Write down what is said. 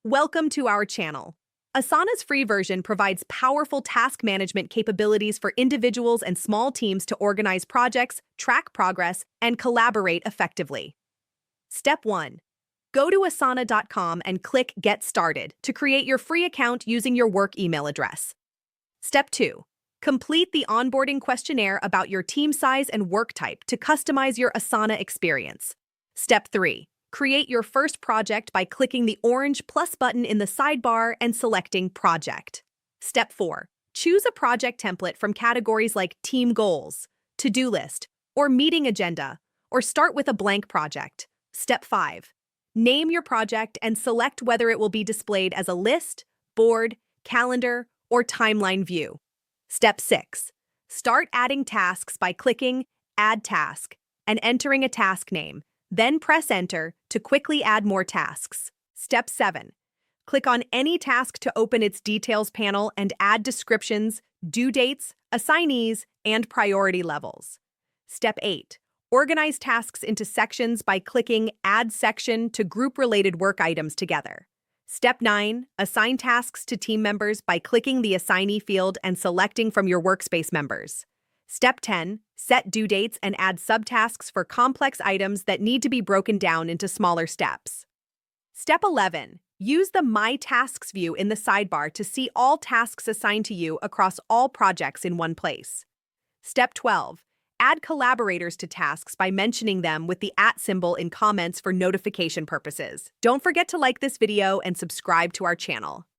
Welcome to our channel. Asana's free version provides powerful task management capabilities for individuals and small teams to organize projects, track progress, and collaborate effectively. Step 1. Go to asana.com and click Get Started to create your free account using your work email address. Step 2. Complete the onboarding questionnaire about your team size and work type to customize your Asana experience. Step 3. Create your first project by clicking the orange plus button in the sidebar and selecting Project. Step 4. Choose a project template from categories like Team Goals, To-Do List, or Meeting Agenda, or start with a blank project. Step 5. Name your project and select whether it will be displayed as a list, board, calendar, or timeline view. Step 6. Start adding tasks by clicking Add Task and entering a task name. Then press Enter to quickly add more tasks. Step 7. Click on any task to open its Details panel and add descriptions, due dates, assignees, and priority levels. Step 8. Organize tasks into sections by clicking Add Section to group related work items together. Step 9. Assign tasks to team members by clicking the Assignee field and selecting from your workspace members. Step 10. Set due dates and add subtasks for complex items that need to be broken down into smaller steps. Step 11. Use the My Tasks view in the sidebar to see all tasks assigned to you across all projects in one place. Step 12. Add collaborators to tasks by mentioning them with the @ symbol in comments for notification purposes. Don't forget to like this video and subscribe to our channel.